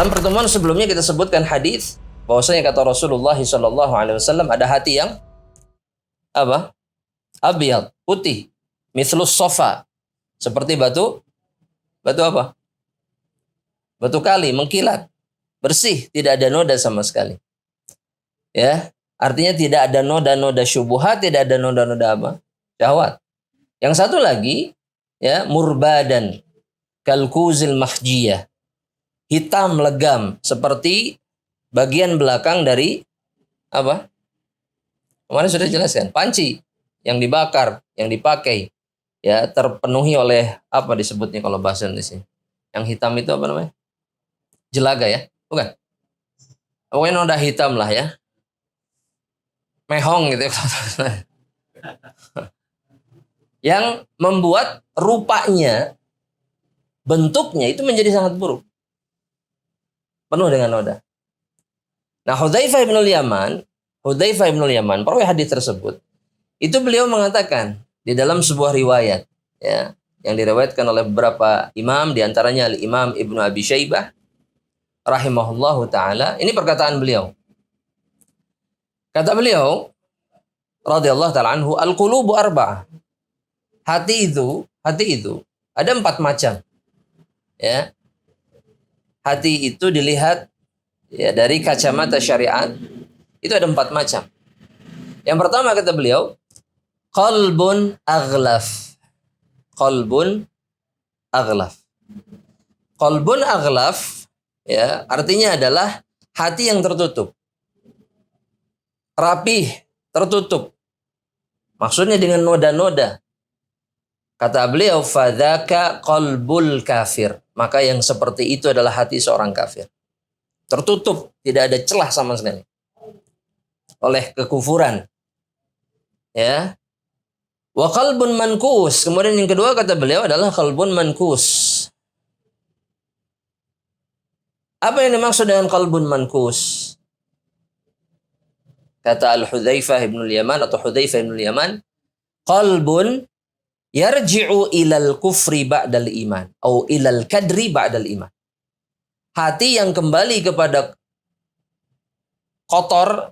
Dalam pertemuan sebelumnya kita sebutkan hadis bahwasanya kata Rasulullah SAW ada hati yang apa? Abyad, putih, mithlus sofa, seperti batu apa? Batu kali, mengkilat, bersih, tidak ada noda sama sekali. Ya, artinya tidak ada noda-noda syubhat, tidak ada noda-noda apa? Syahwat. Yang satu lagi, ya, murbadan, kalkuzil mahjiyah, hitam legam seperti bagian belakang dari apa? Kemarin sudah jelaskan, panci yang dibakar, yang dipakai, ya, terpenuhi oleh apa disebutnya kalau bahasa Indonesia? Yang hitam itu apa namanya? Jelaga ya? Bukan? Pokoknya noda hitam lah ya. Mehong gitu ya. Yang membuat rupanya, bentuknya itu menjadi sangat buruk. Penuh dengan noda. Nah, Hudzaifah bin Yaman, perawi hadis tersebut, itu beliau mengatakan di dalam sebuah riwayat, ya, yang diriwayatkan oleh beberapa imam, diantaranya Imam Ibnu Abi Syaibah, rahimahullahu taala. Ini perkataan beliau. Kata beliau, radhiyallahu taala anhu, al-qulubu arba'ah. Hati itu ada 4 macam. Ya. Hati itu dilihat, ya, dari kacamata syariat, itu ada 4 macam. Yang pertama kata beliau, qalbun aghlaf. Qalbun aghlaf. Qalbun aghlaf, ya, artinya adalah hati yang tertutup. Rapih, tertutup. Maksudnya dengan noda-noda. Kata beliau, fadzaka qalbul kafir. Maka yang seperti itu adalah hati seorang kafir. Tertutup, tidak ada celah sama sekali oleh kekufuran. Ya. Wa qalbun mankus. Kemudian yang kedua kata beliau adalah qalbun mankus. Apa yang dimaksud dengan qalbun mankus? Kata Al-Hudzaifah bin Yaman atau Hudzaifah bin Yaman, qalbun yarji'u ilal kufri ba'dal iman atau ilal kadri ba'dal iman. Hati yang kembali kepada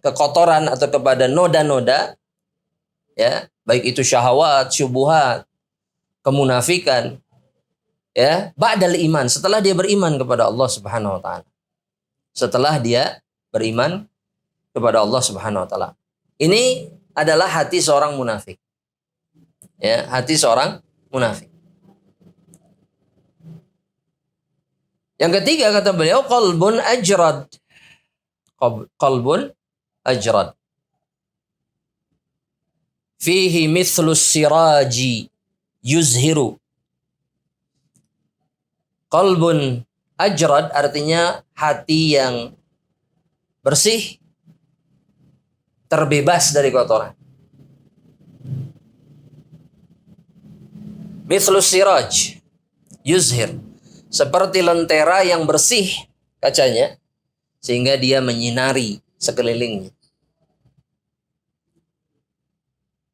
kekotoran atau kepada noda-noda, ya, baik itu syahwat, syubhat, kemunafikan, ya, ba'dal iman, setelah dia beriman kepada Allah Subhanahu wa taala. Setelah dia beriman kepada Allah Subhanahu wa taala. Ini adalah hati seorang munafik. Ya, hati seorang munafik. Yang ketiga kata beliau, qalbun ajrad. Qalbun ajrad. Fihi mithlus siraji yuzhiru. Qalbun ajrad artinya hati yang bersih, terbebas dari kotoran. Mithlus siraj yuzhir, seperti lentera yang bersih kacanya sehingga dia menyinari sekelilingnya.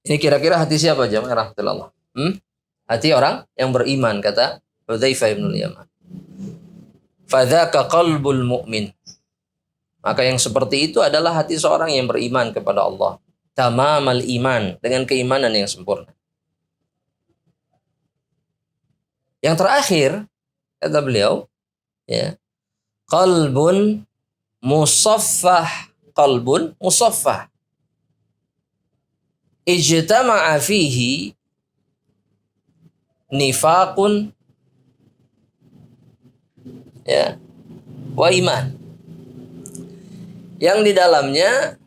Ini kira-kira hati siapa jemaah rahmatullah? Hati orang yang beriman, kata Hudzaifah bin Yaman. Fadzaka qalbul mu'min. Maka yang seperti itu adalah hati seorang yang beriman kepada Allah. Tamamal iman, dengan keimanan yang sempurna. Yang terakhir kata beliau, ya, qalbun musaffah, qalbun musaffah. Ijtama'a fihi nifaqun, ya, wa iman. Yang di dalamnya,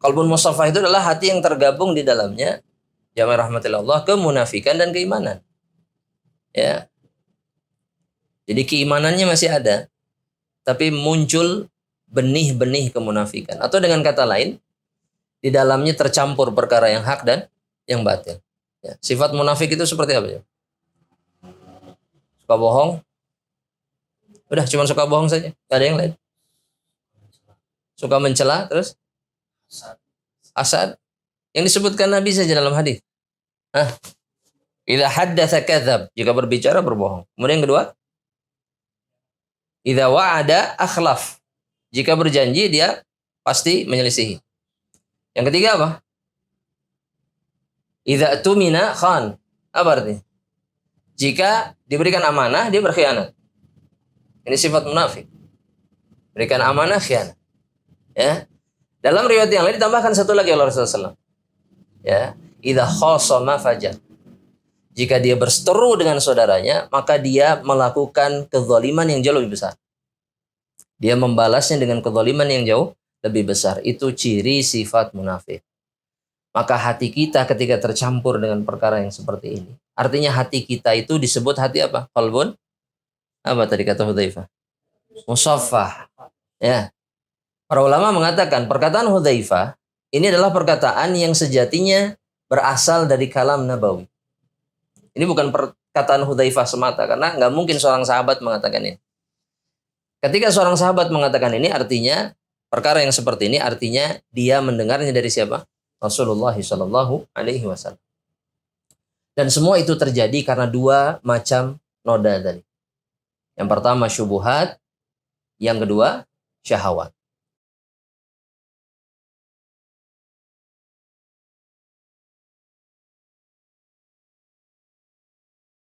qalbun musaffah itu adalah hati yang tergabung di dalamnya, jamaah rahmatillah, kemunafikan dan keimanan. Ya. Jadi keimanannya masih ada, tapi muncul benih-benih kemunafikan. Atau dengan kata lain, di dalamnya tercampur perkara yang hak dan yang batil. Ya. Sifat munafik itu seperti apa? Ya? Suka bohong. Udah, cuma suka bohong saja. Gak ada yang lain. Suka mencela, terus hasad. Yang disebutkan Nabi saja dalam hadis. Idza haddatsa kadzab, jika berbicara berbohong. Kemudian yang kedua, Idza wa'ada akhlaf. Jika berjanji dia pasti menyelisihi. Yang ketiga apa? Idza tumina khan. Apa artinya? Jika diberikan amanah dia berkhianat. Ini sifat munafik. Berikan amanah khianat. Ya. Dalam riwayat yang lain ditambahkan satu lagi oleh Rasulullah SAW. Ya, idza khasama fajar. Jika dia berseteru dengan saudaranya, maka dia melakukan kezaliman yang jauh lebih besar. Dia membalasnya dengan kezaliman yang jauh lebih besar. Itu ciri sifat munafik. Maka hati kita ketika tercampur dengan perkara yang seperti ini, artinya hati kita itu disebut hati apa? Qalbun? Apa tadi kata Hudzaifah? Musaffah. Ya. Para ulama mengatakan perkataan Hudzaifah ini adalah perkataan yang sejatinya berasal dari kalam nabawi. Ini bukan perkataan Hudzaifah semata, karena nggak mungkin seorang sahabat mengatakan ini. Ketika seorang sahabat mengatakan ini, artinya perkara yang seperti ini, artinya dia mendengarnya dari siapa? Rasulullah Shallallahu Alaihi Wasallam. Dan semua itu terjadi karena dua macam noda tadi. Yang pertama syubuhat, yang kedua syahwat.